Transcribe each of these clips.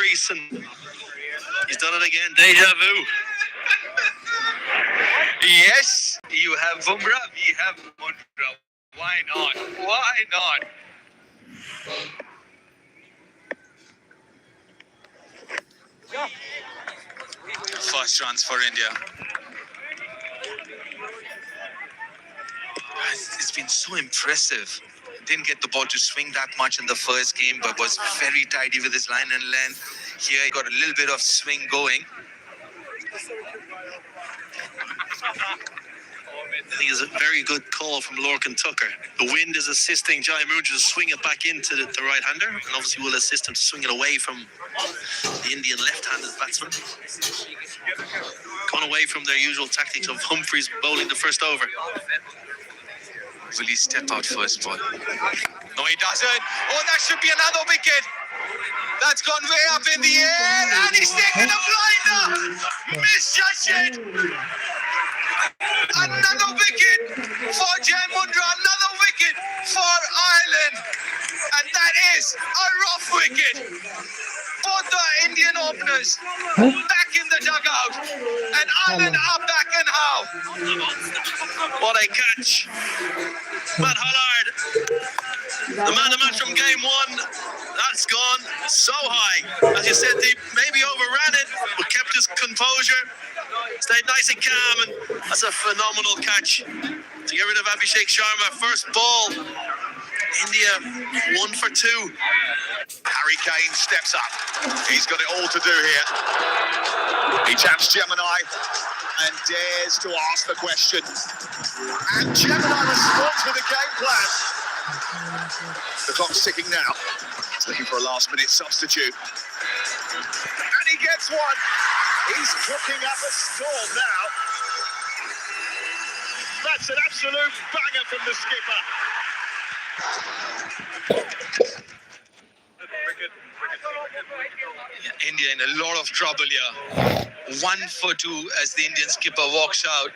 crease, and he's done it again. Deja vu. Yes, you have Bumrah, we have Mundra. Why not? Why not? First runs for India. It's been so impressive. Didn't get the ball to swing that much in the first game, but was very tidy with his line and length. Here he got a little bit of swing going. I think it's a very good call from Lorcan Tucker. The wind is assisting Jai Mundra to swing it back into the right-hander, and obviously will assist him to swing it away from the Indian left-handed batsman. Gone away from their usual tactics of Humphreys bowling the first over. Will he step out first ball? No, he doesn't. Oh, that should be another wicket. That's gone way up in the air, and he's taken a blinder. Misjudged it. Another wicket for Jai Mundra. Another wicket for Ireland. And that is a rough wicket. Both the Indian openers back in the dugout. And Ireland are back and how. What a catch. Matt Hollard, the man of the match from game one. That's gone so high. As you said, they maybe overran it, but kept his composure. Stayed nice and calm, and that's a phenomenal catch to get rid of Abhishek Sharma. First ball, India 1 for 2. Harry Kane steps up. He's got it all to do here. He taps Gemini and dares to ask the question. And Gemini responds with a game plan. The clock's ticking now. He's looking for a last-minute substitute. And he gets one. He's cooking up a storm now. That's an absolute banger from the skipper. Yeah, India in a lot of trouble here. 1 for 2 as the Indian skipper walks out.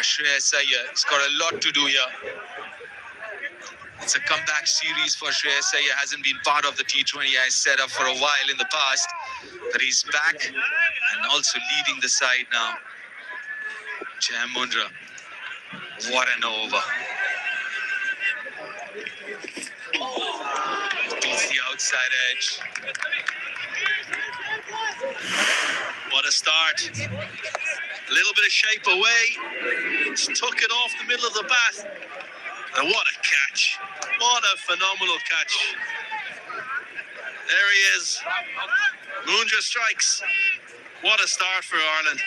Shreyas Iyer, he's got a lot to do here. It's a comeback series for Shreyas Iyer. Hasn't been part of the T20I setup for a while in the past, but he's back and also leading the side now. Jai Mundra, what an over. Beats the outside edge. What a start. A little bit of shape away. Just took it off the middle of the bat. And what a catch. What a phenomenal catch. There he is. Mundra strikes. What a start for Ireland.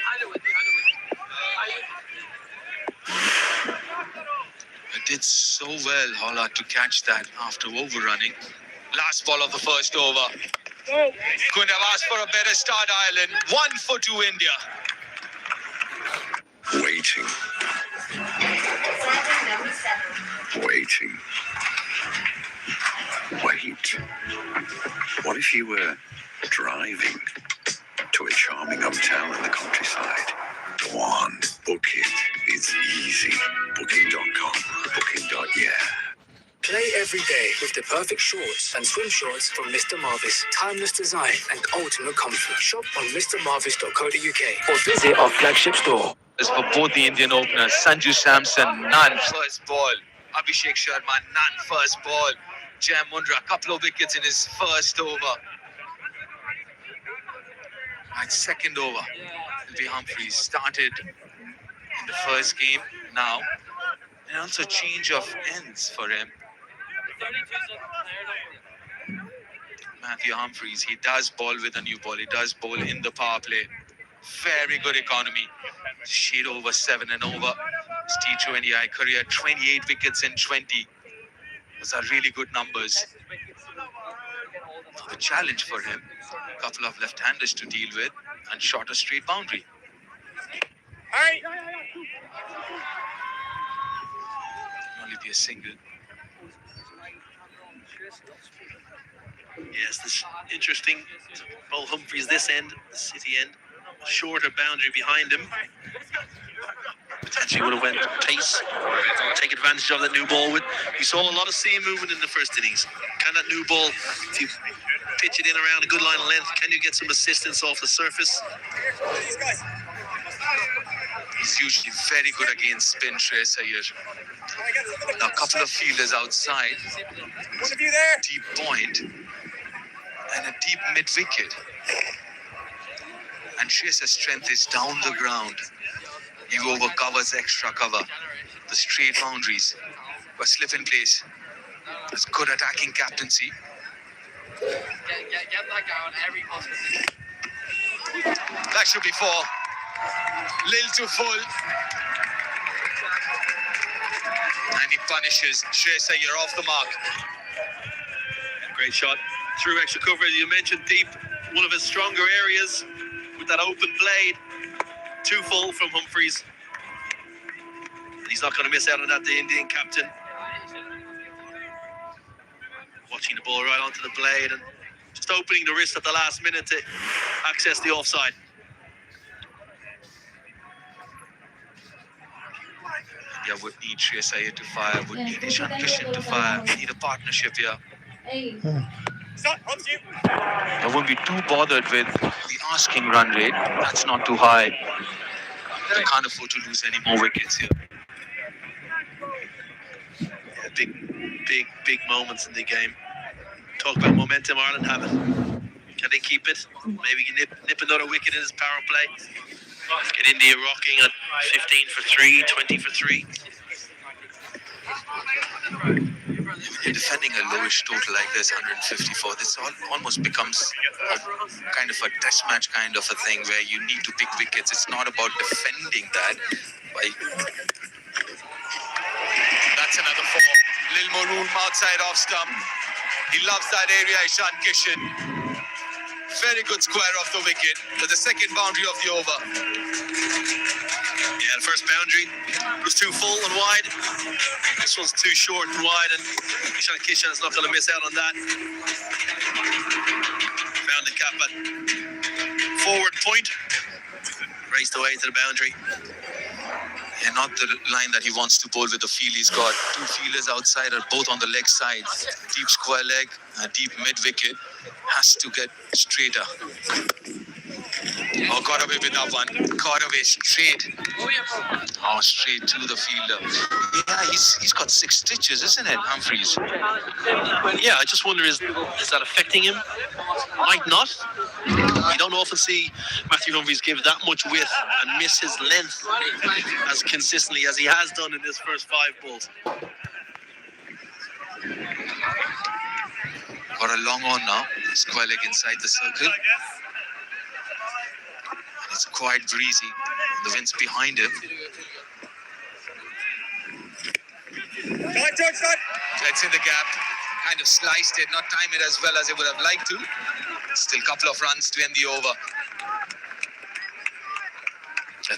It did so well, Holla, to catch that after overrunning. Last ball of the first over. Couldn't have asked for a better start, Ireland. 1 for 2 India. Waiting. Waiting. Wait. What if you were driving to a charming hotel in the countryside? Go on, book it. It's easy. Booking.com. Booking.yeah. Play every day with the perfect shorts and swim shorts from Mr. Marvis. Timeless design and ultimate comfort. Shop on mrmarvis.co.uk or visit our flagship store. As for both the Indian openers, Sanju Samson, none first ball. Abhishek Sharma, none first ball. Jai Mundra, a couple of wickets in his first over. Right, second over. Will be Humphreys. Started in the first game now. And also change of ends for him. Matthew Humphreys, he does bowl with a new ball. He does bowl in the power play. Very good economy. Shade over 7 and over. His T20I career, 28 wickets in 20. Those are really good numbers. The challenge for him, a couple of left-handers to deal with and shot a straight boundary. Only be a single. Yes, this interesting. Paul Humphreys this end, the City end. Shorter boundary behind him. Potentially would have went pace, take advantage of that new ball with. We saw a lot of seam movement in the first innings. Can that new ball, if you pitch it in around a good line of length. Can you get some assistance off the surface? He's usually very good against spin, Shreyas Iyer. Now, a couple of fielders outside. Deep point and a deep mid-wicket. And Shreyas' strength is down the ground. He overcovers extra cover. The straight boundaries were slip in place. It's good attacking captaincy. That should be 4. Little too full. And he punishes Shreyas Iyer off the mark. Great shot. Through extra cover, as you mentioned, deep. One of his stronger areas with that open blade. Too full from Humphreys. And he's not going to miss out on that, the Indian captain. Watching the ball right onto the blade and just opening the wrist at the last minute to access the offside. Yeah, would need Shreyas Iyer to fire, would need Ishan Kishan to fire. We need a partnership here. I won't be too bothered with the asking run rate. That's not too high. They can't afford to lose any more wickets here. Yeah, big moments in the game. Talk about momentum Ireland have it. Can they keep it? Maybe nip another wicket in this power play. Get India rocking at 15 for 3, 20 for 3. You're defending a lowish total like this, 154. This almost becomes kind of a test match kind of a thing where you need to pick wickets. It's not about defending that. That's another 4. Lil more room outside off stump. He loves that area, Ishan Kishan. Very good square off the wicket with the second boundary of the over. Yeah, the first boundary was too full and wide. This one's too short and wide, and Ishan Kishan is not going to miss out on that. Found the cap at forward point. Raced away to the boundary. Yeah, not the line that he wants to bowl with the feel. He's got 2 fielders outside, are both on the leg side. Deep square leg, deep mid-wicket. Has to get straighter. Oh, got away with that one. Got away straight. Oh, straight to the fielder. Yeah, he's got 6 stitches, isn't it, Humphreys? Yeah, I just wonder, is that affecting him? Might not. You don't often see Matthew Humphreys give that much width and miss his length as consistently as he has done in this first 5 balls. Got a long on now. Square leg inside the circle. And it's quite breezy. The wind's behind him. It's in the gap. Kind of sliced it, not time it as well as he would have liked to. Still a couple of runs to end the over.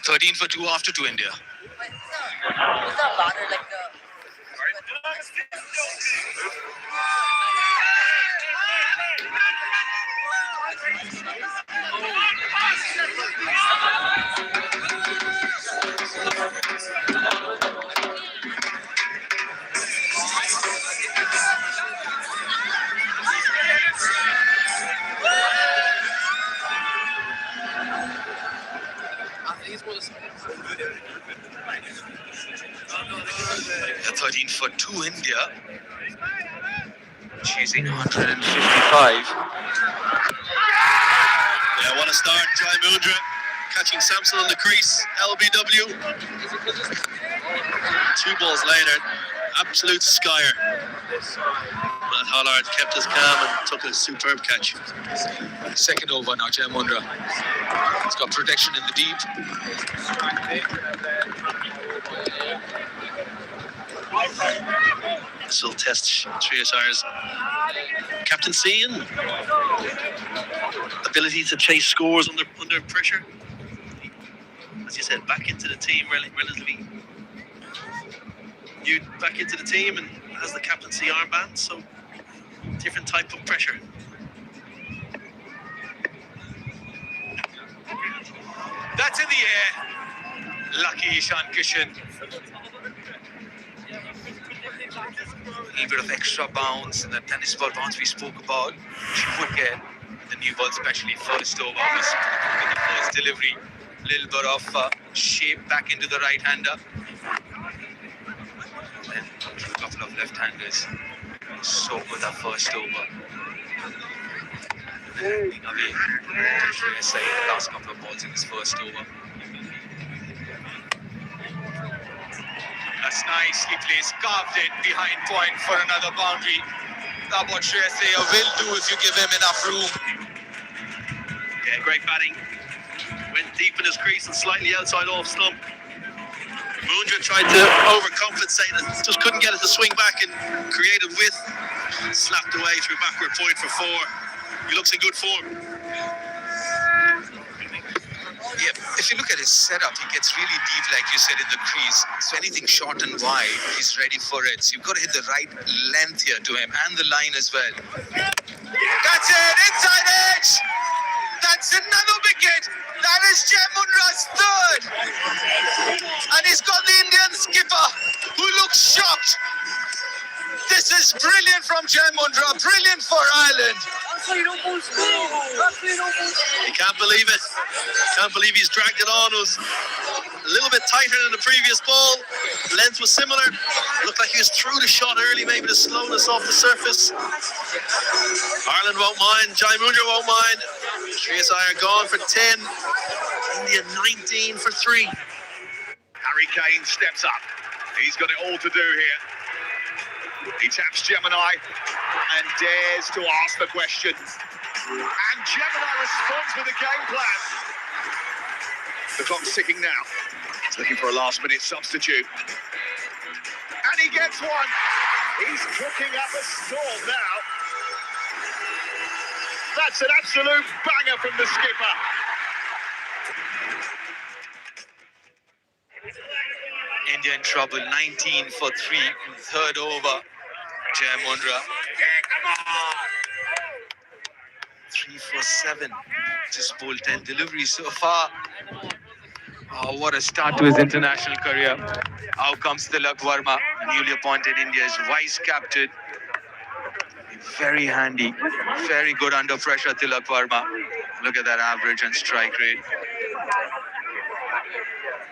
13 for 2 after to India. Yeah, 13 for 2 India. Chasing 155. Yeah, what a start, Jai Mundra. Catching Samson on the crease, LBW. 2 balls later, absolute skyer. Matt Hollard kept his calm and took a superb catch. Second over now, Jai Mundra. He's got protection in the deep. This will test Shreyas Iyer's captaincy and ability to chase scores under pressure. As you said, back into the team relatively new, back into the team and has the captaincy armband, so different type of pressure. That's in the air. Lucky Ishan Kishan. little bit of extra bounce, and the tennis ball bounce we spoke about. She would get the new ball, especially first over, was with the first delivery. Little bit of shape back into the right-hander. Then a couple of left-handers. So good that first over. Being away from the last couple of balls in his first over. That's nicely placed, carved it behind point for another boundary. That's what Shreyas Iyer will do if you give him enough room. Yeah, great batting. Went deep in his crease and slightly outside off stump. Mundra tried to overcompensate and just couldn't get it to swing back and created width. Slapped away through backward point for 4. He looks in good form. Yeah, if you look at his setup, he gets really deep, like you said, in the crease. So anything short and wide, he's ready for it. So you've got to hit the right length here to him and the line as well. That's it, inside edge! That's another wicket! That is Jai Mundra's third! And he's got the Indian skipper, who looks shocked. This is brilliant from Jai Mundra, brilliant for Ireland. He can't believe it. Can't believe he's dragged it on. It was a little bit tighter than the previous ball. Length was similar. Looked like he was through the shot early, maybe the slowness off the surface. Ireland won't mind. Jai Mundra won't mind. Shreyas Iyer gone for 10. India 19 for 3. Harry Kane steps up. He's got it all to do here. He taps Gemini and dares to ask the question. And Gemini responds with a game plan. The clock's ticking now. He's looking for a last-minute substitute. And he gets one. He's cooking up a storm now. That's an absolute banger from the skipper. India in trouble, 19 for 3 in third over. Jai Mundra. 3 for 7. Just bowled 10 deliveries so far. Oh, what a start to his international career. Out comes Tilak Verma, newly appointed India's vice captain. Very handy, very good under pressure, Tilak Verma. Look at that average and strike rate.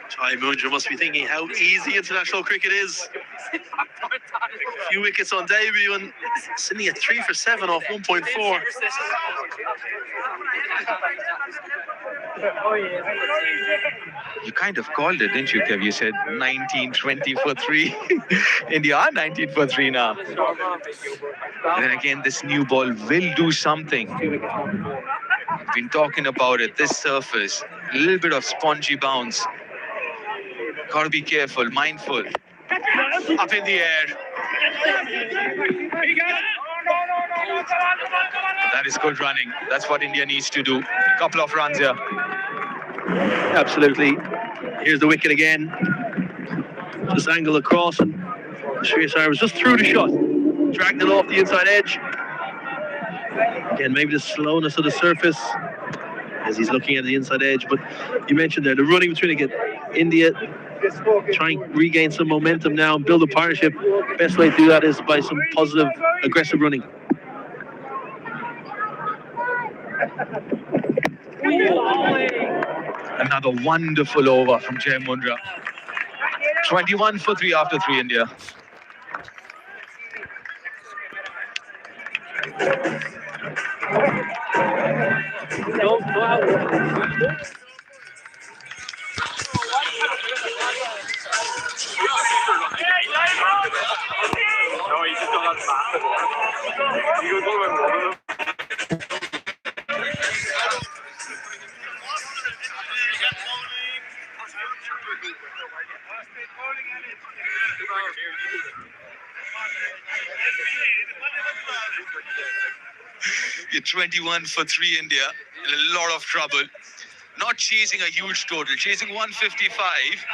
Jai Mundra must be thinking how easy international cricket is. A few wickets on debut and sitting at 3 for 7 off 1.4. You kind of called it, didn't you, Kev? You said 19-20 for 3. India are 19 for 3 now. And then again, this new ball will do something. We've been talking about it. This surface, a little bit of spongy bounce. Got to be careful, mindful. Up in the air. That is good running. That's what India needs to do. Couple of runs here. Absolutely. Here's the wicket again. Just angle across and Shreyas Iyer was just through the shot. Dragged it off the inside edge. Again, maybe the slowness of the surface as he's looking at the inside edge. But you mentioned there, the running between again. India trying to regain some momentum now and build a partnership. Best way to do that is by some positive, aggressive running. Another wonderful over from Jai Mundra. 21 for 3 after 3 India. You're 21 for 3 India, in a lot of trouble. Not chasing a huge total, chasing 155.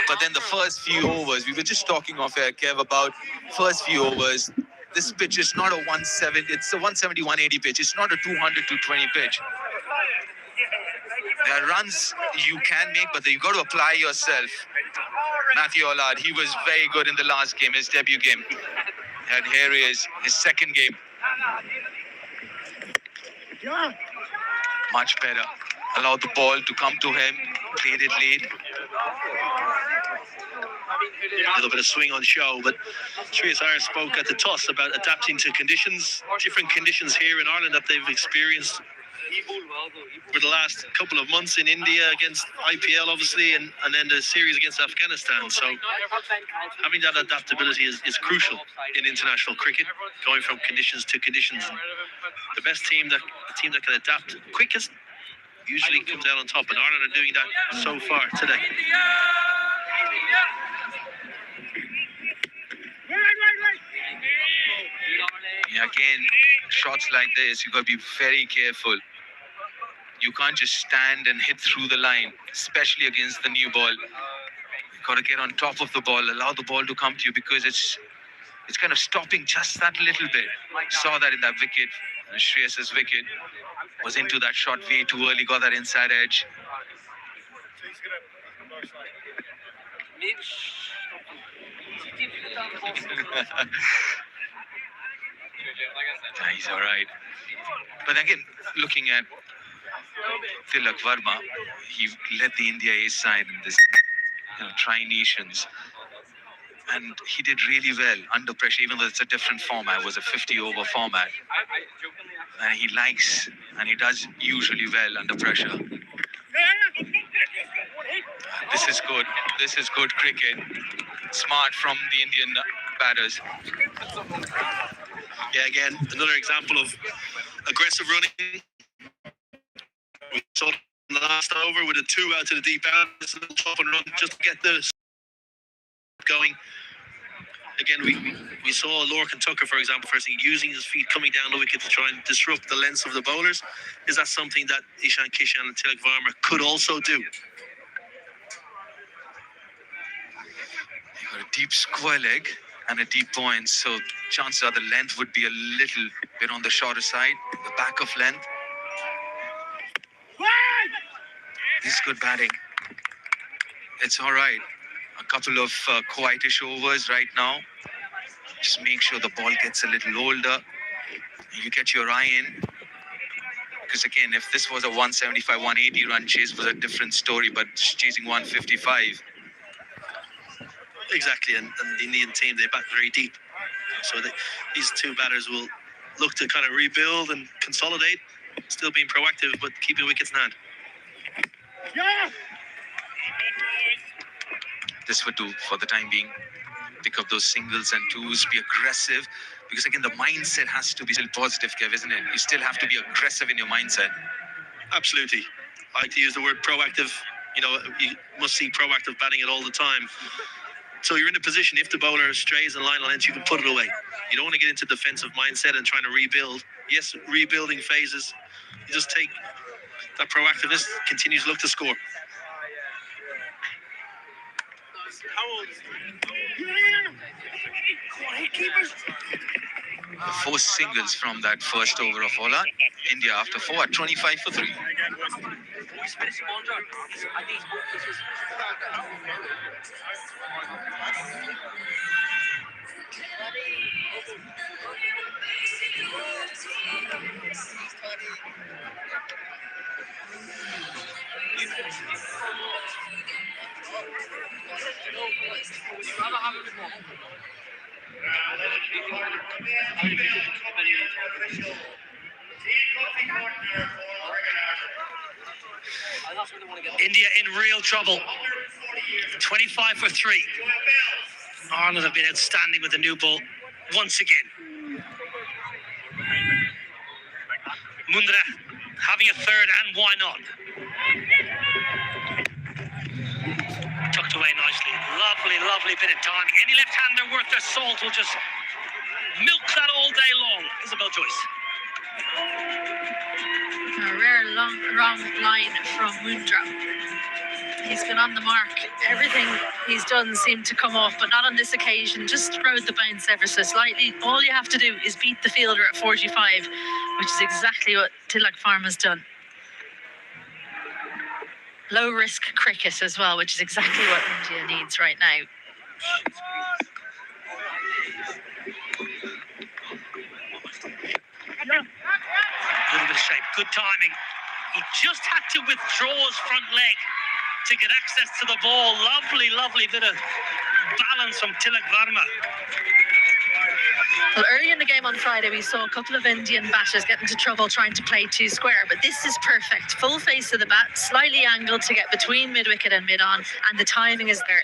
But then the first few overs, we were just talking off air, Kev, about first few overs. This pitch is not a 170, it's a 170, 180 pitch. It's not a 200, 220 pitch. There are runs you can make, but you've got to apply yourself. Matthew Allard, he was very good in the last game, his debut game. And here he is, his second game. Much better. Allowed the ball to come to him, played it late. A little bit of swing on show, but Shreyas Iyer spoke at the toss about adapting to conditions, different conditions here in Ireland that they've experienced for the last couple of months in India against IPL, obviously, and then the series against Afghanistan. So having that adaptability is crucial in international cricket, going from conditions to conditions. And the team that can adapt quickest usually comes out on top, and Ireland are doing that so far today. Yeah, again, shots like this, you got to be very careful. You can't just stand and hit through the line, especially against the new ball. You got to get on top of the ball, allow the ball to come to you, because it's kind of stopping just that little bit. Saw that in that wicket. Shreyas's wicket was into that shot way too early, got that inside edge. He's all right. But again, looking at Tilak Verma, he led the India A side in this Tri-Nations. And he did really well under pressure, even though it's a different format. It was a 50-over format. And he likes, and he does usually well under pressure. This is good. This is good cricket. Smart from the Indian batters. Yeah, again, another example of aggressive running. We saw in the last over with a 2 out to the deep end, a little chop and run just to get the going. Again, we saw Lorcan Tucker, for example, first thing, using his feet coming down the wicket to try and disrupt the lengths of the bowlers. Is that something that Ishan Kishan and Tilak Verma could also do? You got a deep square leg and a deep point, so chances are the length would be a little bit on the shorter side, the back of length. This is good batting. It's all right. A couple of quietish overs right now. Just make sure the ball gets a little older. You get your eye in. Because again, if this was a 175, 180 run chase, was a different story, but just chasing 155. Exactly, and the Indian team, they bat very deep. So these two batters will look to kind of rebuild and consolidate, still being proactive, but keeping wickets in hand. Yeah. This would do for the time being. Pick up those singles and twos, be aggressive. Because again, the mindset has to be still positive, Kev, isn't it? You still have to be aggressive in your mindset. Absolutely. I like to use the word proactive. You know, you must see proactive batting it all the time. So you're in a position, if the bowler strays in line on length, you can put it away. You don't want to get into defensive mindset and trying to rebuild. Yes, rebuilding phases. You just take that proactiveness, continues to look to score. The 4 singles from that first over of Ola. India after 4 at 25 for 3. India in real trouble. 25 for 3. Ireland have been outstanding with the new ball once again. Mundra having a third, and why not? Tucked away nicely. Lovely, lovely bit of timing. Any left-hander worth their salt will just milk that all day long. Isabel Joyce. A rare wrong line from Mundra. He's been on the mark. Everything he's done seemed to come off, but not on this occasion. Just rode the bounce ever so slightly. All you have to do is beat the fielder at 45, which is exactly what Tilak Verma's done. Low risk cricket as well, which is exactly what India needs right now. little bit of shape. Good timing. He just had to withdraw his front leg to get access to the ball. Lovely, lovely bit of balance from Tilak Varma. Well, early in the game on Friday, we saw a couple of Indian batters get into trouble trying to play too square, but this is perfect. Full face of the bat, slightly angled to get between mid-wicket and mid-on, and the timing is there.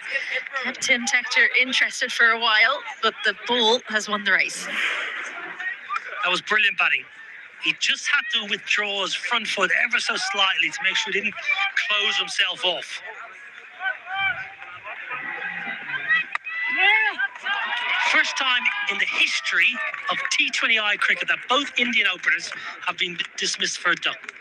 Kept Tim Tector interested for a while, but the ball has won the race. That was brilliant batting. He just had to withdraw his front foot ever so slightly to make sure he didn't close himself off. First time in the history of T20I cricket that both Indian openers have been dismissed for a duck.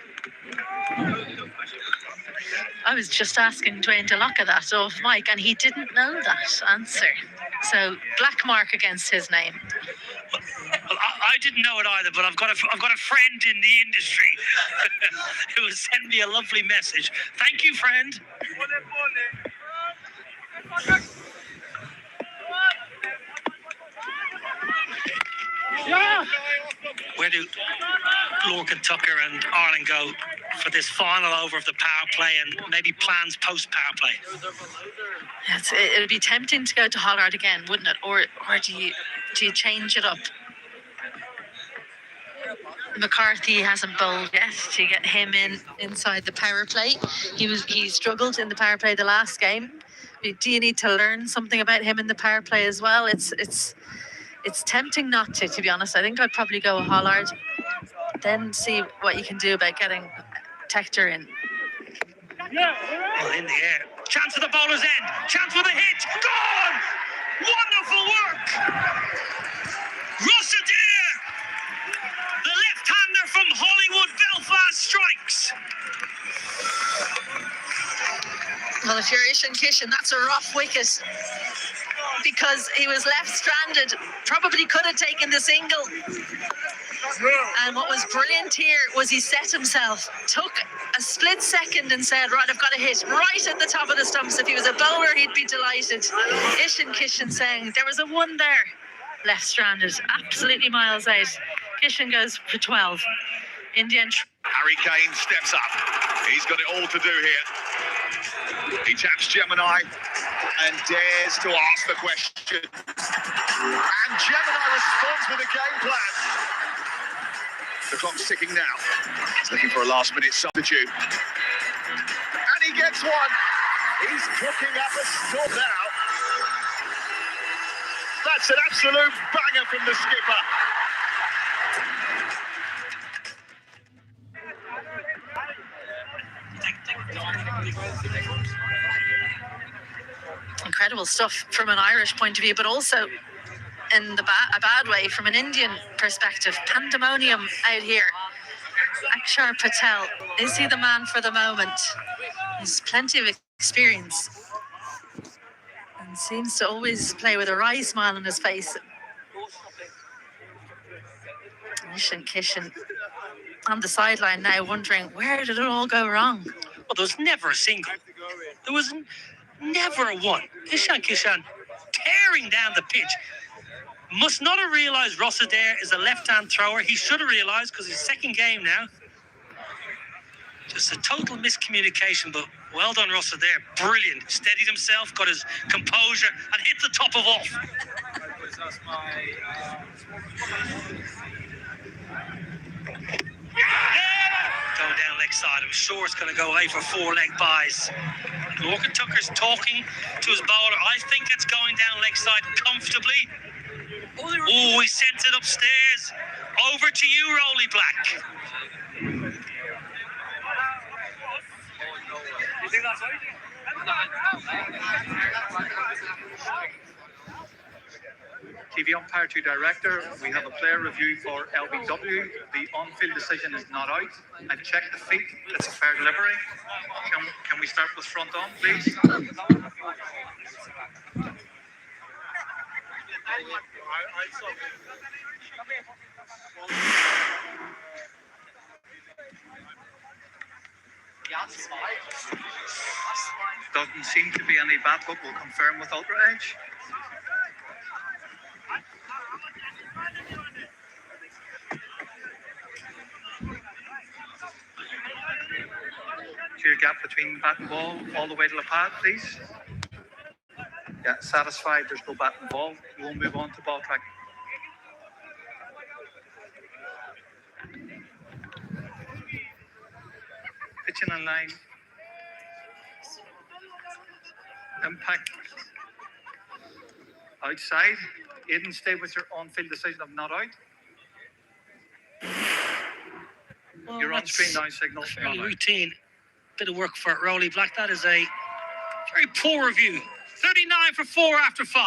I was just asking Dwayne DeLocca that off mic, and he didn't know that answer. So, black mark against his name. Well, I didn't know it either, but I've got a friend in the industry who has sent me a lovely message. Thank you, friend. Where do Lorcan Tucker and Ireland go for this final over of the power play and maybe plans post power play? It'd be tempting to go to Hollard again, wouldn't it? Or do you change it up? McCarthy hasn't bowled yet. To get him inside the power play, he struggled in the power play the last game. Do you need to learn something about him in the power play as well? It's tempting not to be honest. I think I'd probably go with Hollard, then see what you can do about getting Tector in. Well, in the air. Chance for the bowler's end. Chance for the hit. Gone! Wonderful work! Rossadair! The left-hander from Hollywood Belfast strikes. Well, if you're Ishan Kishan, that's a rough wicket, because he was left stranded. Probably could have taken the single. And what was brilliant here was he set himself, took a split second and said, right, I've got a hit right at the top of the stumps. If he was a bowler, he'd be delighted. Ishan Kishan saying there was a one there, left stranded, absolutely miles out. Kishan goes for 12. Indian. Harry Kane steps up. He's got it all to do here. He taps Gemini and dares to ask the question. And Gemini responds with a game plan. The clock's ticking now. He's looking for a last-minute substitute. And he gets one. He's cooking up a storm now. That's an absolute banger from the skipper. Incredible stuff from an Irish point of view, but also in a bad way from an Indian perspective. Pandemonium out here. Akshar Patel, is he the man for the moment? He's plenty of experience and seems to always play with a wry smile on his face. Ishan Kishan on the sideline now, wondering where did it all go wrong? Well, there was never a single. There was never a one. Ishan Kishan tearing down the pitch. Must not have realised Rossadair is a left-hand thrower. He should have realised, because his second game now. Just a total miscommunication, but well done, Rossadair. Brilliant. Steadied himself, got his composure, and hit the top of off. Going down leg side. I'm sure it's going to go away for 4-leg buys. Lorcan Tucker's talking to his bowler. I think it's going down leg side comfortably. Oh, he sent it upstairs. Over to you, Rolly Black. TV umpire to director, we have a player review for LBW. The on-field decision is not out. I've checked the feet. It's a fair delivery. Can we start with front on, please? Doesn't seem to be any bat, but we'll confirm with Ultra Edge. your gap between bat and ball all the way to the pad, please. Yeah, satisfied there's no bat and ball. We'll move on to ball tracking. Pitching in line. Impact. Outside. Aiden, stay with your on-field decision of not out. Well, You're on that's screen now, signal. fairly not out. routine. Bit of work for Rowley Black. That is a very poor review. 39 for 4 after 5.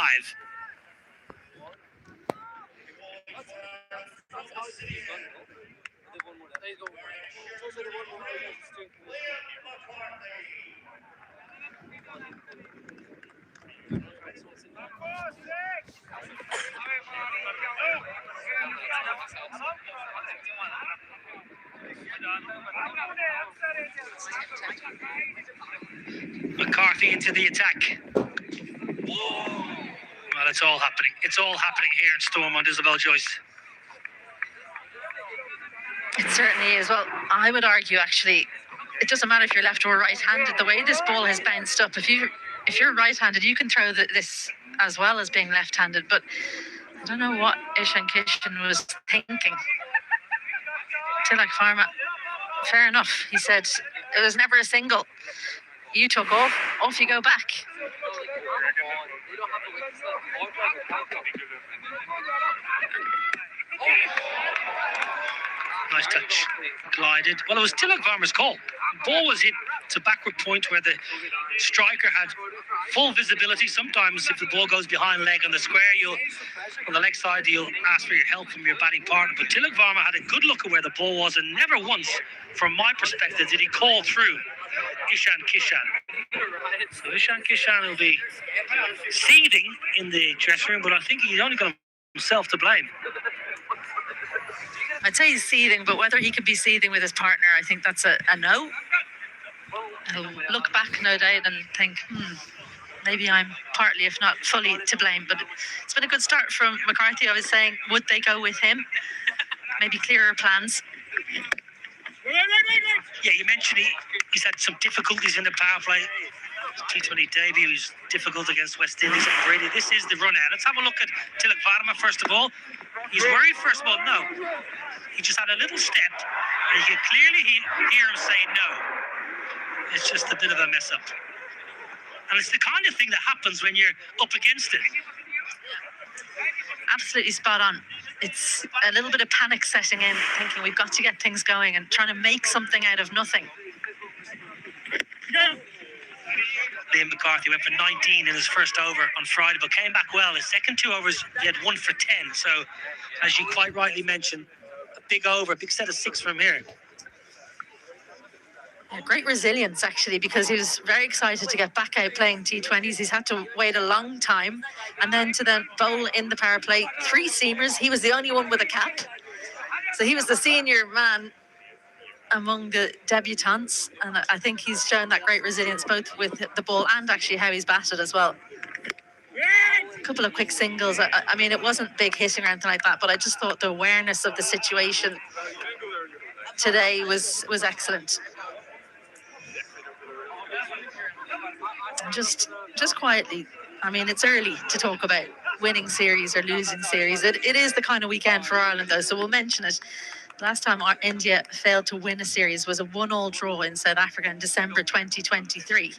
McCarthy into the attack. Well, it's all happening. It's all happening here in Stormont, Isabel Joyce. It certainly is. Well, I would argue actually, it doesn't matter if you're left or right-handed. The way this ball has bounced up, if you're right-handed, you can throw this as well as being left-handed. But I don't know what Ishan Kishan was thinking. Tilak Pharma, fair enough. He said it was never a single. You took off you go back. Nice touch. Glided. Well, it was Tilak Varma's call. Ball was hit to backward point where the striker had full visibility. Sometimes if the ball goes behind leg on the square, on the leg side, you'll ask for your help from your batting partner. But Tilak Varma had a good look at where the ball was, and never once, from my perspective, did he call through Ishan Kishan. So Ishan Kishan will be seething in the dressing room, but I think he's only got himself to blame. I'd say he's seething, but whether he could be seething with his partner, I think that's a no. He'll look back, no doubt, and think, maybe I'm partly, if not fully, to blame. But it's been a good start from McCarthy. I was saying, would they go with him? Maybe clearer plans. Yeah, you mentioned he's had some difficulties in the power play. T20 debut was difficult against West Indies and Brady. This is the run out. Let's have a look at Tilak Varma first of all. He's worried first of all. No, he just had a little step, and you can clearly hear him say no. It's just a bit of a mess up, and it's the kind of thing that happens when you're up against it. Absolutely spot on. It's a little bit of panic setting in, thinking we've got to get things going and trying to make something out of nothing. Liam McCarthy went for 19 in his first over on Friday, but came back well. His second 2 overs, he had 1 for 10. So, as you quite rightly mentioned, a big over, a big set of 6 from here. Yeah, great resilience, actually, because he was very excited to get back out playing T20s. He's had to wait a long time, and then to then bowl in the power play. 3 seamers. He was the only one with a cap. So he was the senior man among the debutants, and I think he's shown that great resilience both with the ball and actually how he's batted as well. A couple of quick singles. I mean, it wasn't big hitting or anything like that, but I just thought the awareness of the situation today was excellent. Just quietly, I mean, it's early to talk about winning series or losing series. It is the kind of weekend for Ireland, though, so we'll mention it. Last time India failed to win a series was a 1-1 draw in South Africa in December 2023.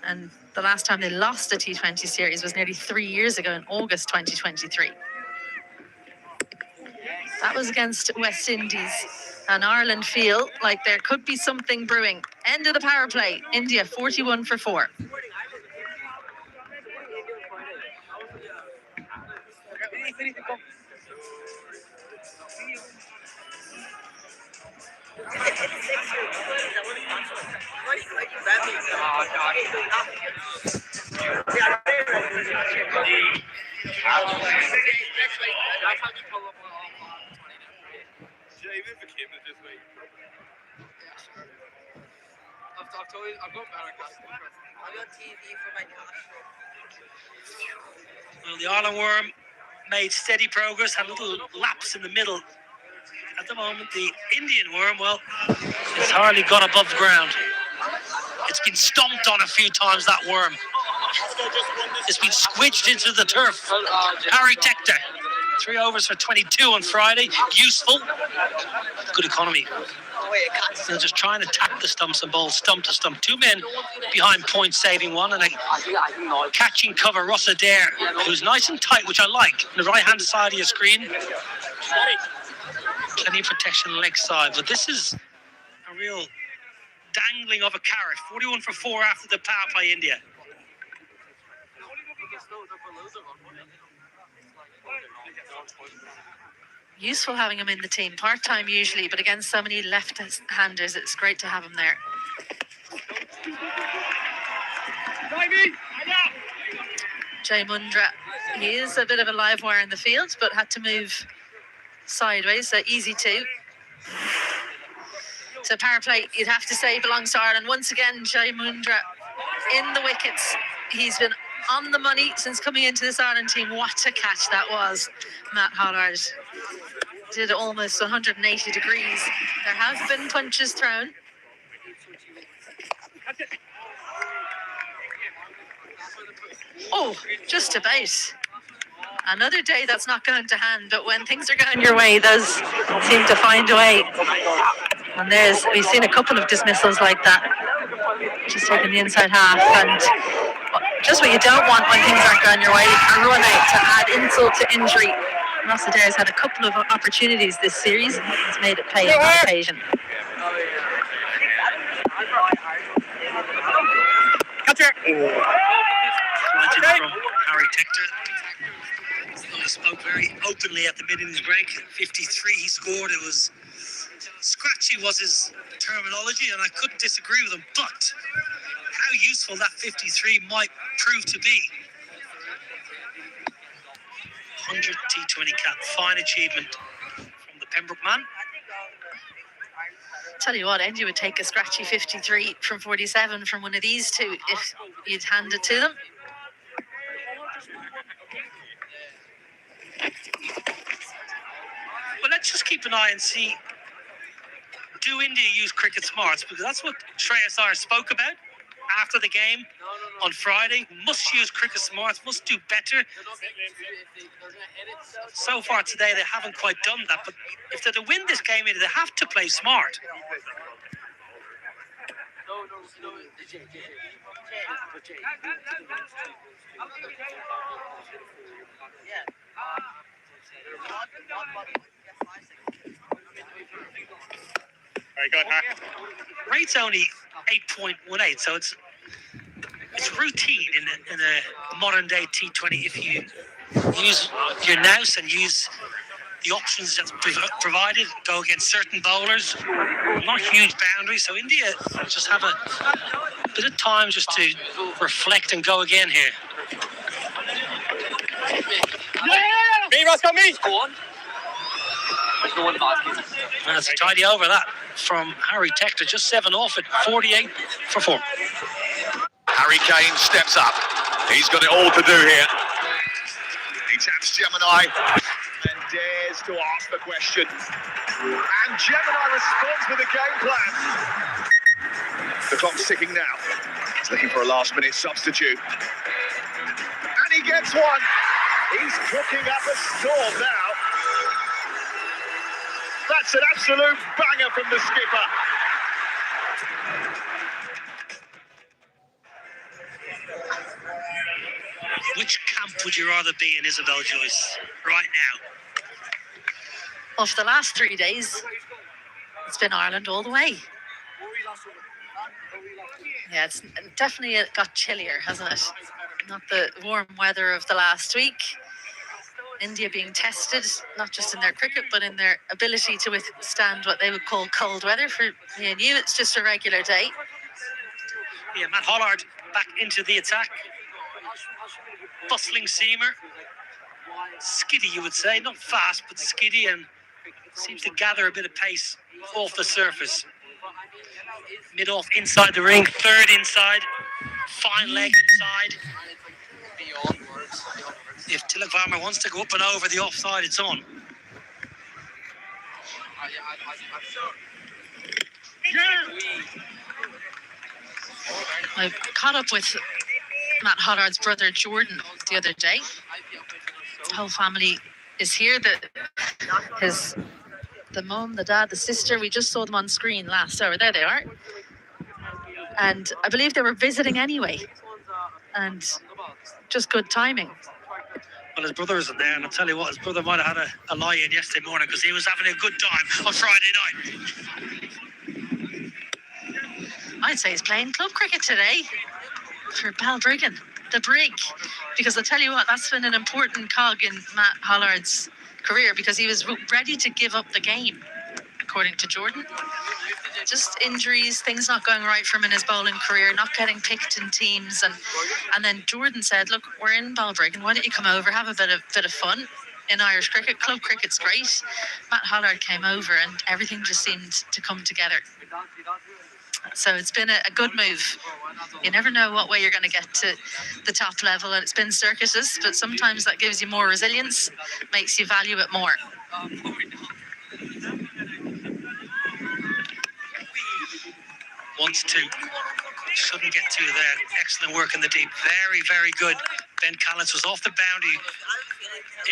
And the last time they lost a T20 series was nearly 3 years ago in August 2023. That was against West Indies. And Ireland feel like there could be something brewing. End of the power play. India 41 for 4. Well, the Ireland worm made steady progress, had a little lapse in the middle. At the moment, the Indian worm, well, it's hardly got above the ground. It's been stomped on a few times, that worm. It's been squidged into the turf. Harry Tector, 3 overs for 22 on Friday. Useful. Good economy. They're just trying to tap the stumps and bowl stump to stump. 2 men behind point saving one, and a catching cover, Ross Adair, who's nice and tight, which I like. On the right-hand side of your screen. Plenty of protection leg side, but this is a real dangling of a carrot. 41 for 4 after the power play, India. Useful having him in the team. Part-time usually, but against so many left-handers, it's great to have him there. Jay Mundra, he is a bit of a live wire in the field, but had to move sideways, so easy too. So power play, you'd have to say, belongs to Ireland. Once again, Jay Mundra in the wickets. He's been on the money since coming into this Ireland team. What a catch that was, Matt Hollard. Did almost 180 degrees. There have been punches thrown. Oh, just about. Another day that's not going to hand, but when things are going your way, those seem to find a way. And we've seen a couple of dismissals like that. Just taking the inside half, and just what you don't want when things aren't going your way, a run out to add insult to injury. Ross Adair's had a couple of opportunities this series. He's made it pay on that occasion. From Harry Tector. He spoke very openly at the mid-innings break. 53 he scored. It was scratchy was his terminology, and I couldn't disagree with him, but how useful that 53 might prove to be. 100 T20 cap, fine achievement from the Pembroke man. Tell you what, India would take a scratchy 53 from 47 from one of these two if you'd hand it to them. Well, let's just keep an eye and see, do India use cricket smarts? Because that's what Shreyas Iyer spoke about after the game on Friday. Must use cricket smarts, must do better. So far today, they haven't quite done that. But if they're to win this game, they have to play smart. Very good, Mark. Rate's only 8.18, so it's routine in a modern day T20 if you use your nous and use the options that's provided, go against certain bowlers. Not huge boundaries, so India just have a bit of time just to reflect and go again here. Me, Roscoe, me! Go on. That's a tidy over that from Harry Tector, just 7 off at 48 for 4. Harry Kane steps up. He's got it all to do here. He taps Gemini and dares to ask the question. And Gemini responds with a game plan. The clock's ticking now. He's looking for a last-minute substitute. And he gets one. He's cooking up a storm now. That's an absolute banger from the skipper. Which camp would you rather be in, Isabel Joyce, right now? Well, for the last 3 days, it's been Ireland all the way. Yeah, it's definitely got chillier, hasn't it? Not the warm weather of the last week. India being tested, not just in their cricket, but in their ability to withstand what they would call cold weather. For me and you, it's just a regular day. Yeah, Matt Hollard back into the attack. Bustling seamer. Skiddy, you would say. Not fast, but skiddy, and seems to gather a bit of pace off the surface. Mid-off inside the ring, third inside. Fine leg inside. If Tilak Varma wants to go up and over the offside, it's on. I caught up with Matt Hollard's brother Jordan the other day. The whole family is here. The mum, the dad, the sister. We just saw them on screen last hour. There they are. And I believe they were visiting anyway. And just good timing. Well, his brother isn't there, and I'll tell you what, his brother might have had a lie-in yesterday morning because he was having a good time on Friday night. I'd say he's playing club cricket today for Balbriggan, the Brig. Because I'll tell you what, that's been an important cog in Matt Hollard's career because he was ready to give up the game, according to Jordan. Just injuries, things not going right for him in his bowling career, not getting picked in teams, and then Jordan said, "Look, we're in Balbriggan. Why don't you come over, have a bit of fun in Irish cricket? Club cricket's great." Matt Hollard came over, and everything just seemed to come together. So it's been a good move. You never know what way you're going to get to the top level, and it's been circuitous, but sometimes that gives you more resilience, makes you value it more. Wants to, shouldn't get to there. Excellent work in the deep. Very, very good. Ben Collins was off the boundary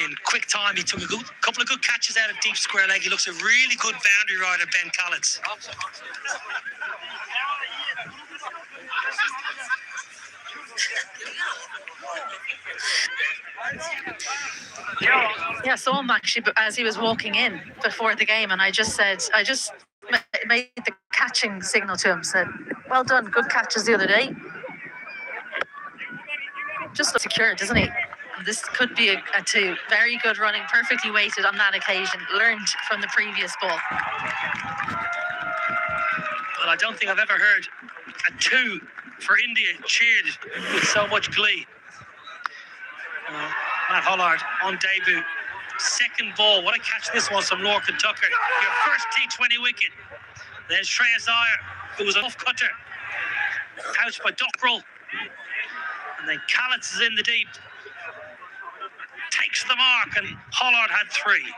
in quick time. He took a couple of good catches out of deep square leg. He looks a really good boundary rider, Ben Collins. Yeah, I saw him actually as he was walking in before the game, and I just made the catching signal to him, said, "Well done, good catches the other day." Just looks secure, doesn't he? This could be a two. Very good running, perfectly weighted on that occasion, learned from the previous ball. Well, I don't think I've ever heard a two for India cheered with so much glee. Matt Hollard on debut. Second ball. What a catch this was from Lorcan Tucker. Your first T20 wicket. Then Shreyas Iyer, who was an off-cutter. Pouched by Dockrell. And then Callets is in the deep. Takes the mark, and Hollard had three.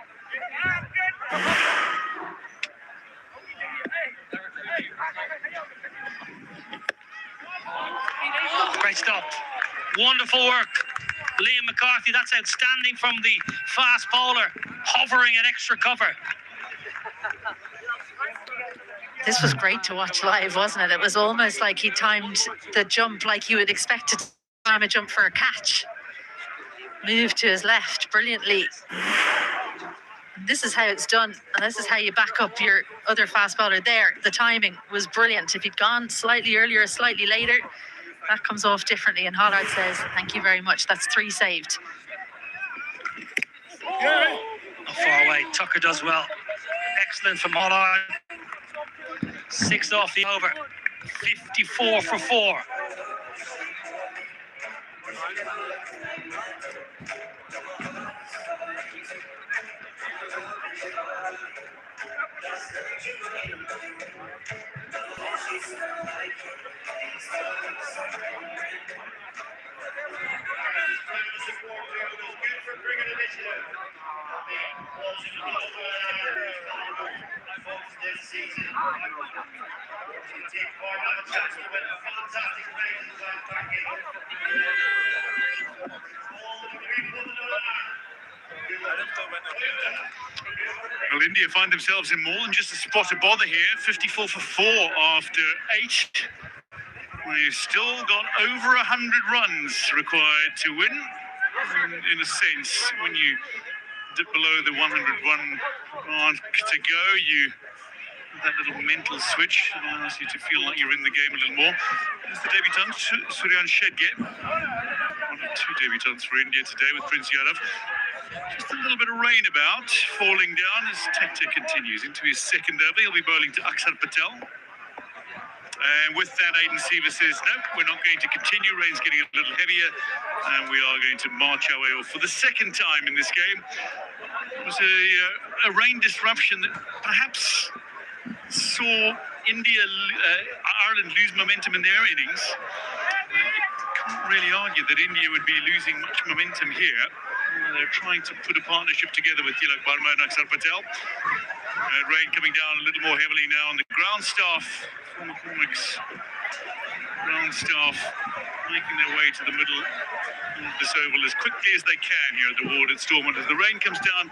Great stop. Wonderful work. Liam McCarthy, that's outstanding from the fast bowler, hovering an extra cover. This was great to watch live, wasn't it? It was almost like he timed the jump like you would expect to time a jump for a catch. Moved to his left brilliantly. This is how it's done, and this is how you back up your other fast bowler there. The timing was brilliant. If he'd gone slightly earlier, slightly later, that comes off differently, and Hollard says, "Thank you very much, that's three saved." Not far away, Tucker does well. Excellent from Hollard. 6 off the over. 54 for 4. Well, India find themselves in more than just a spot of bother here. 54 for 4 after 8. We've still got over 100 runs required to win. In a sense, when you dip below the 101 mark to go, you that little mental switch allows you to feel like you're in the game a little more. There's the debutant, Suryan Shedge. One of 2 debutants for India today with Prince Yadav. Just a little bit of rain about, falling down as Tector continues into his second over. He'll be bowling to Akshar Patel. And with that, Aidan Seaver says, no, we're not going to continue. Rain's getting a little heavier, and we are going to march our way off for the second time in this game. It was a rain disruption that perhaps saw Ireland lose momentum in their innings. Can't really argue that India would be losing much momentum here. They're trying to put a partnership together with Tilak Barma and Akshar Patel. Rain coming down a little more heavily now on the ground staff for McCormick's. Ground staff making their way to the middle of this oval as quickly as they can here at the ward at Stormont as the rain comes down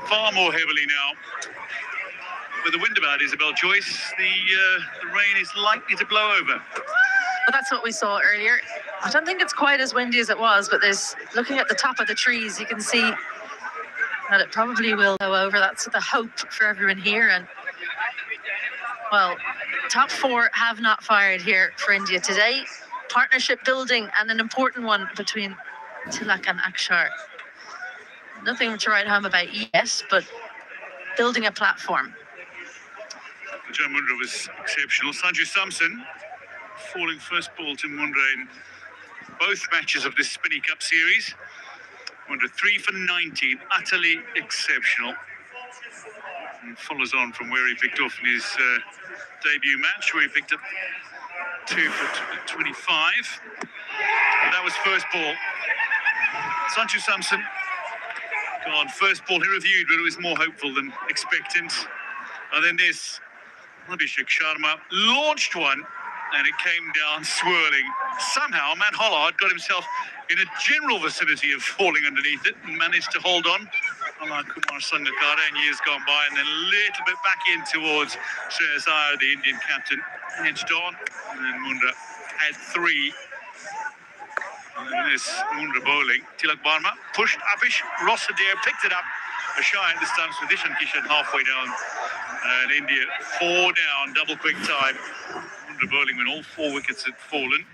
far more heavily now. With the wind about Isabel Joyce, the rain is likely to blow over. But that's what we saw earlier. I don't think it's quite as windy as it was, but looking at the top of the trees, you can see that it probably will go over. That's the hope for everyone here. And well, top four have not fired here for India today. Partnership building and an important one between Tilak and Akshar. Nothing to write home about yet, but building a platform. Joe Mundra was exceptional. Sanju Samson falling first ball to Mundra in both matches of this Spinny Cup series. Mundra 3 for 19, utterly exceptional. And follows on from where he picked off in his debut match, where he picked up 2 for 25. And that was first ball. Sanju Samson gone first ball. He reviewed, but it was more hopeful than expectant. And then this, Abhishek Sharma launched one, and it came down swirling. Somehow, Matt Hollard got himself in a general vicinity of falling underneath it and managed to hold on. Unlike Kumar Sangakkara in years gone by, and then a little bit back in towards Shreyas Iyer, the Indian captain, edged on, and then Mundra had 3. And then this Mundra bowling. Tilak Barma pushed Abish Rossadair, picked it up. A shy at this time with Ishan Kishan halfway down. And India 4 down, double quick time. Mundra bowling when all 4 wickets had fallen.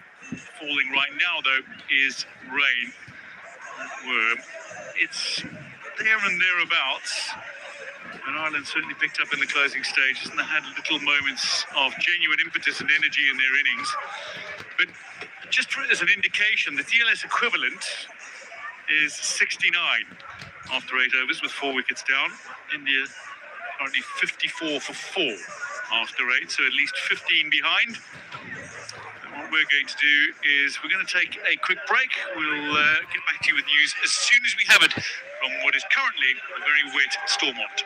Falling right now, though, is rain. It's there and thereabouts. And Ireland certainly picked up in the closing stages, and they had little moments of genuine impetus and energy in their innings. But just as an indication, the DLS equivalent is 69 after 8 overs with 4 wickets down. India currently 54 for 4 after 8, so at least 15 behind. And what we're going to do is we're going to take a quick break. We'll get back to you with news as soon as we have it from what is currently a very wet Stormont.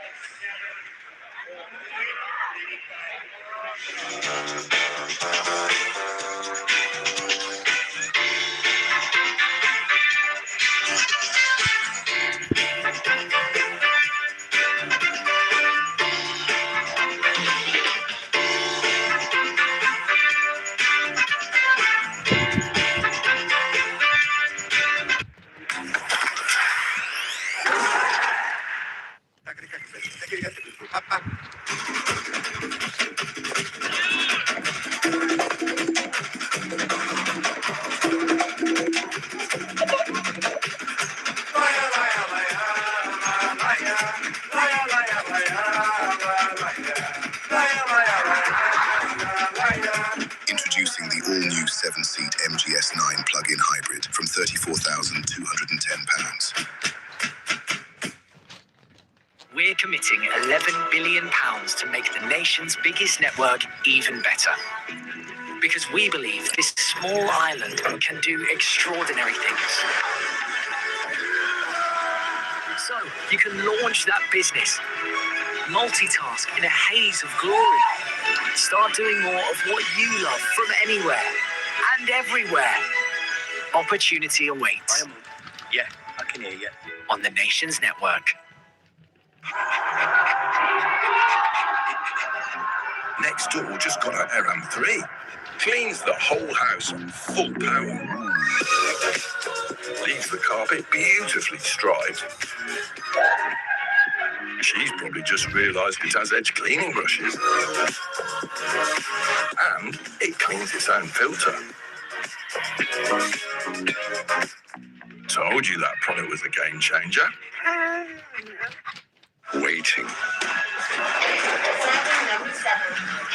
Introducing the all-new 7-seat MGS9 plug-in hybrid from £34,210. We're committing £11 billion to make the nation's biggest network even better. Because we believe this small island can do extraordinary things. So you can launch that business, multitask in a haze of glory, start doing more of what you love from anywhere and everywhere. Opportunity awaits. Yeah, I can hear you. On the nation's network. Next door just got out RM3. Cleans the whole house on full power. Leaves the carpet beautifully striped. She's probably just realised it has edge cleaning brushes. And it cleans its own filter. Told you that product was a game changer. Waiting.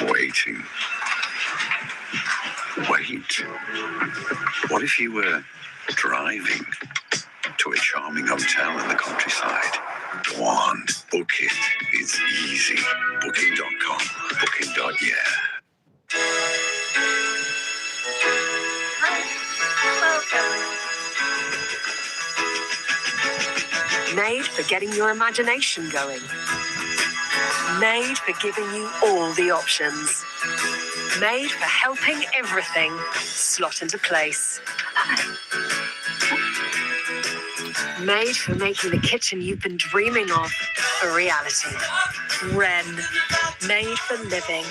Waiting. Wait. What if you were driving to a charming hotel in the countryside? One. Book it. It's easy. Booking.com. Booking.yeah. Made for getting your imagination going. Made for giving you all the options. Made for helping everything slot into place. Made for making the kitchen you've been dreaming of a reality. Wren. Made for living.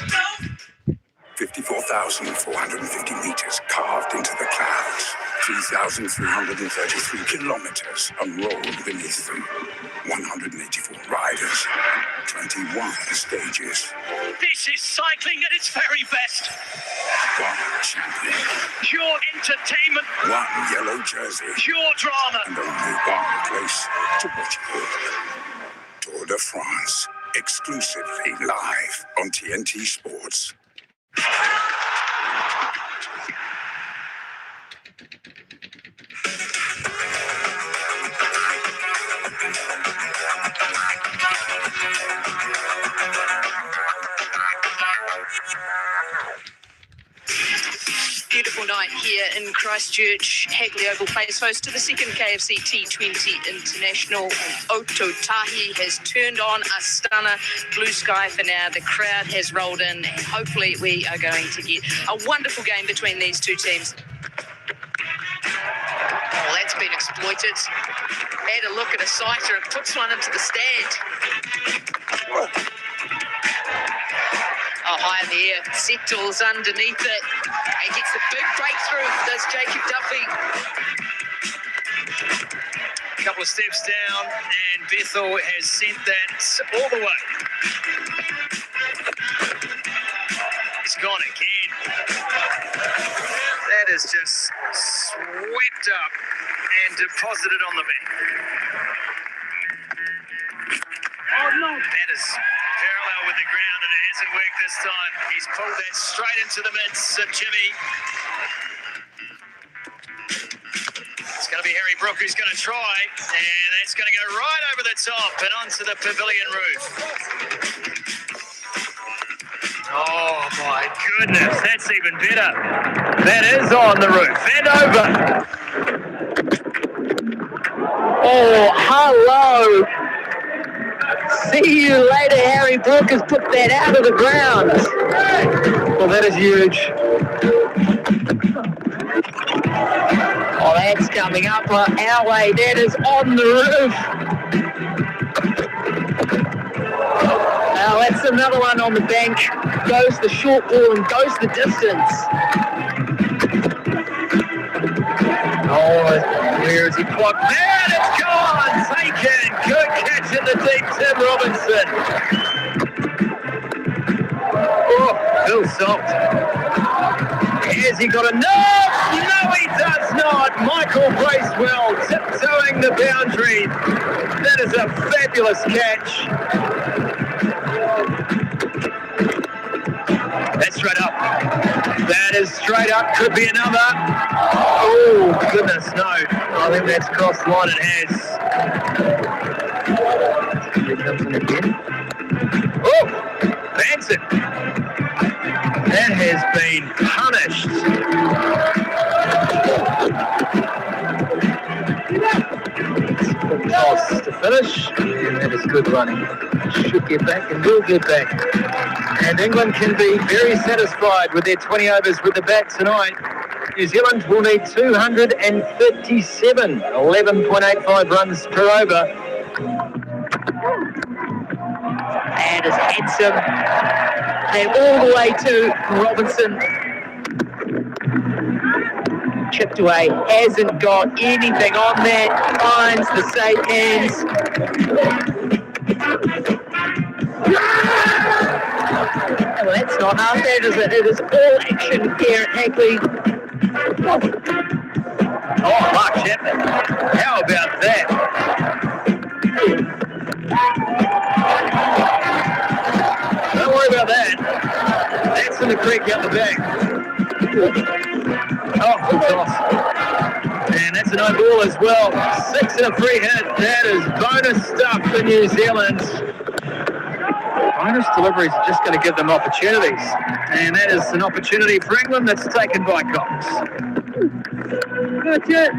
54,450 meters carved into the clouds. 3,333 kilometers unrolled beneath them. 184 riders. 21 stages. This is cycling at its very best. One champion. Pure entertainment. One yellow jersey. Pure drama. And only one place to watch it. Tour de France. Exclusively live on TNT Sports. Beautiful night here in Christchurch. Hagley Oval plays host to the second KFC T20 International. Ototahi has turned on a stunner. Blue sky for now. The crowd has rolled in, and hopefully we are going to get a wonderful game between these two teams. Oh, that's been exploited. Had a look at a sighter and puts one into the stand. Oh, high in the air, settles underneath it and gets the big breakthrough, does Jacob Duffy. A couple of steps down, and Bethel has sent that all the way. It's gone again. That is just swept up and deposited on the bank. Oh no! That is parallel with the ground, and it hasn't worked this time. He's pulled that straight into the midst of Jimmy. It's going to be Harry Brook who's going to try, and that's going to go right over the top and onto the pavilion roof. Oh my goodness, that's even better. That is on the roof and over. Oh, hello. See you later, Harry Brook has put that out of the ground. Well, that is huge. Oh, that's coming up our way. That is on the roof. Now, that's another one on the bank. Goes the short ball and goes the distance. Oh, where is he blocked? Man, it's gone! Taken! Good catch in the deep, Tim Robinson. Oh, Bill Salt. Has he got enough? No, he does not. Michael Bracewell tiptoeing the boundary. That is a fabulous catch. That's straight up. That is straight up. Could be another. Oh, goodness, no. I think that's crossed the line. It has. Here comes in again. Oh, Manson. That has been punished. Toss to finish. And that is good running. Should get back and will get back. And England can be very satisfied with their 20 overs with the bat tonight. New Zealand will need 237, 11.85 runs per over. And is handsome. And all the way to Robinson. Chipped away, hasn't got anything on that. Finds the safe hands. Well, that's not half that, is it? It is all action here at Hagley. Oh, Mark Chapman. How about that? Don't worry about that. That's in the creek out the back. Oh, good toss. And that's a no ball as well. 6 and a free hit. That is bonus stuff for New Zealand. Bonus deliveries are just going to give them opportunities. And that is an opportunity for England that's taken by Cox. Good.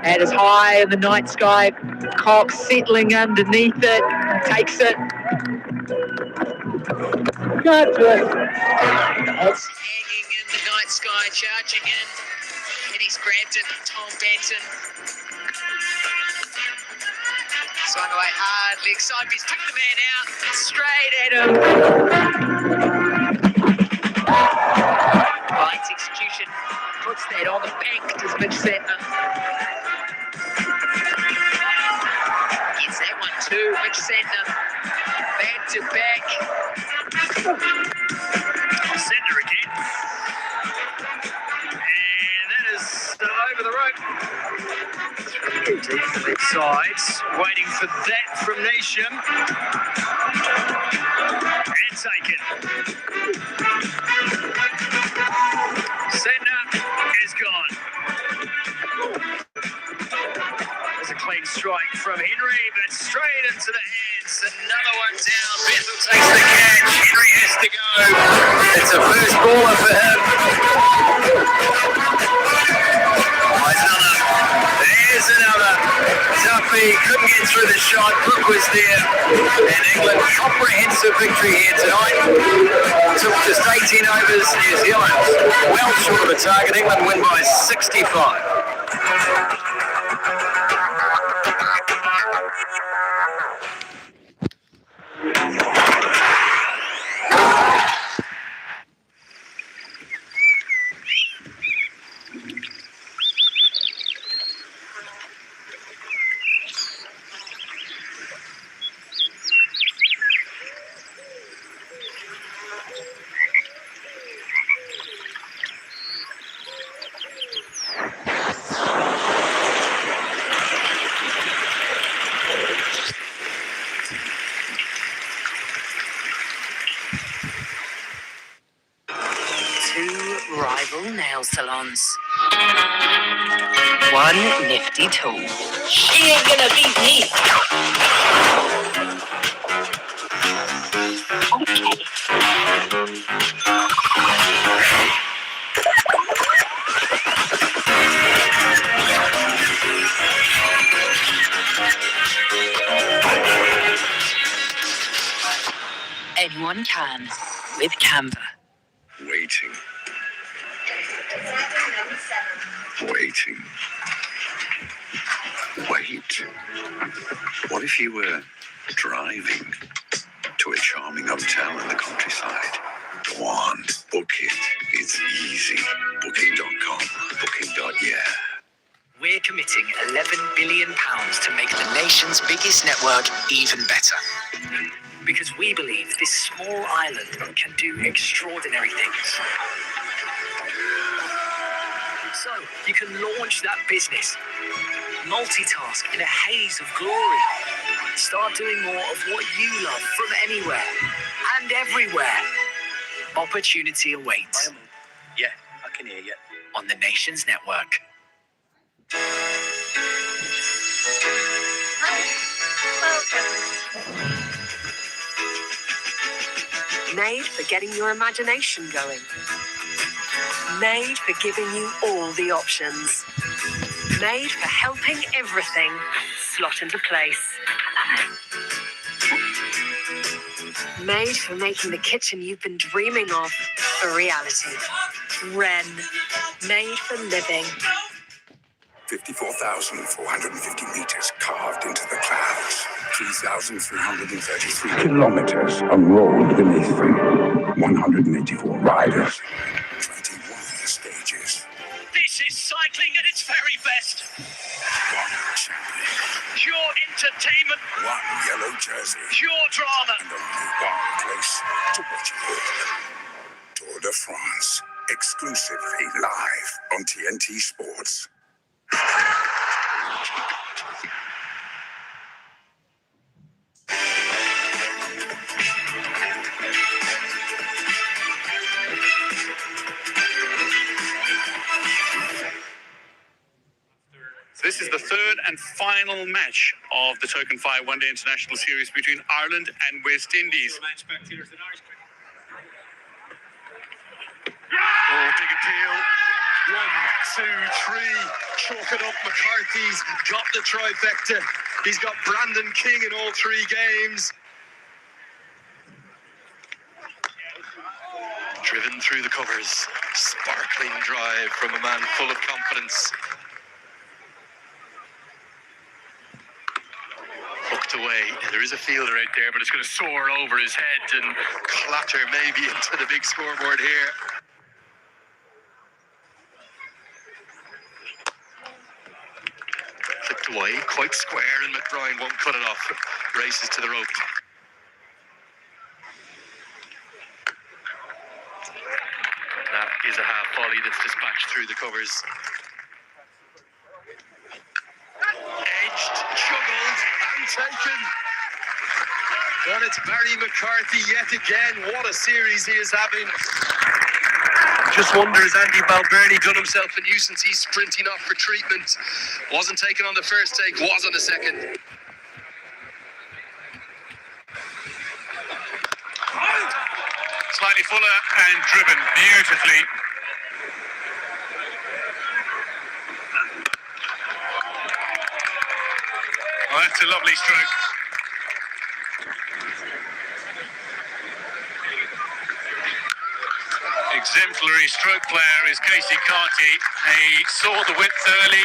And it's high in the night sky. Cox settling underneath it. Takes it. Gotcha. It's hanging in the night sky, charging in. And he's grabbed it, Tom Benton. Swung away hard, leg side, he's picked the man out, straight at him. Right execution, puts that on the bank, does Mitch Santner. Gets that one too, Mitch Santner. Back to back. Santner again. And that is over the rope. Deep leg sides, waiting for that from Nation. And taken. Santner is gone. There's a clean strike from Henry, but straight into the hands. Another one down. Bethel takes the catch. Henry has to go. It's a first baller for him. There's another. Duffy couldn't get through the shot. Brook was there. And England, comprehensive victory here tonight. Took just 18 overs. New Zealand well short of a target. England win by 65. Rival nail salons. One nifty tool. She ain't gonna beat me. Okay. Anyone can with Canva. Waiting. Waiting. Wait. What if you were driving to a charming hotel in the countryside? Go on, book it. It's easy. Booking.com. Booking.yeah. We're committing £11 billion to make the nation's biggest network even better. Because we believe this small island can do extraordinary things. So you can launch that business, multitask in a haze of glory, start doing more of what you love from anywhere and everywhere. Opportunity awaits. Yeah, I can hear you. On the Nations Network. Made for getting your imagination going. Made for giving you all the options. Made for helping everything slot into place. Made for making the kitchen you've been dreaming of a reality. Wren. Made for living. 54,450 meters carved into the clouds. 3,333 kilometers unrolled beneath them. 184 riders. 21 stages. This is cycling at its very best. One champion. Pure entertainment. One yellow jersey. Pure drama. And only one place to watch it all. Tour de France. Exclusively live on TNT Sports. This is the third and final match of the Token Fire One-Day International Series between Ireland and West Indies. Oh, big appeal. 1, 2, 3. Chalk it up. McCarthy's got the trifecta. He's got Brandon King in all 3 games. run through the covers. Sparkling drive from a man full of confidence. Hooked away. There is a fielder out there, but it's going to soar over his head and clatter maybe into the big scoreboard here. Flipped away, quite square, and McBride won't cut it off. Races to the rope. That is a half volley that's dispatched through the covers. Edged, juggled, and taken. And it's Barry McCarthy yet again. What a series he is having. Just wonder, has Andy Balbirnie done himself a nuisance? He's sprinting off for treatment. Wasn't taken on the first take, was on the second. Slightly fuller and driven beautifully. Oh, that's a lovely stroke. Exemplary stroke player is Casey Carty. He saw the width early.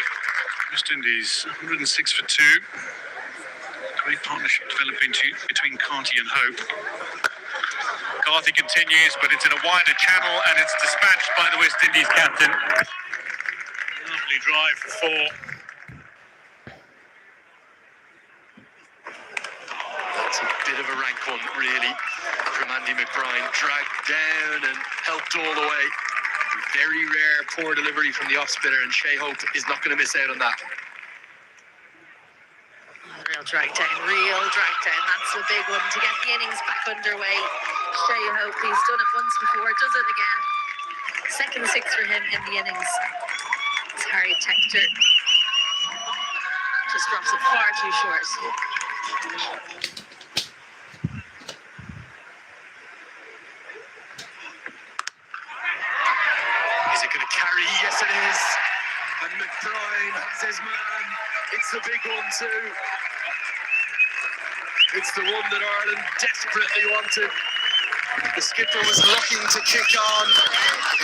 West Indies, 106 for 2. Great partnership developing between Carty and Hope. Carty continues, but it's in a wider channel and it's dispatched by the West Indies captain. Lovely drive for 4. That's a bit of a rank one, really, from Andy McBride. Dragged down and helped all the way. Very rare poor delivery from the off spinner, and Shea Hope is not going to miss out on that. Real drag down. That's the big one to get the innings back underway. Shea Hope, he's done it once before, does it again. Second 6 for him in the innings. It's Harry Tector. Just drops it far too short. Is it going to carry? Yes, it is. And McBride has his man. It's the big one too. It's the one that Ireland desperately wanted. The skipper was looking to kick on,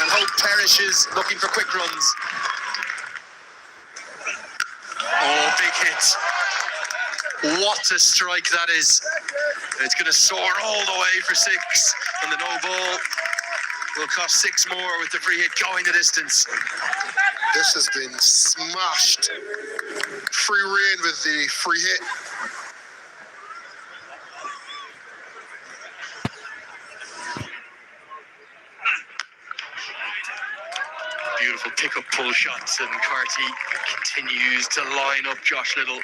and Hope perishes looking for quick runs. Oh, big hit. What a strike that is. It's going to soar all the way for 6, and the no ball will cost 6 more with the free hit going the distance. This has been smashed. Free rein with the free hit. Beautiful pick-up pull shots, and Carty continues to line up Josh Little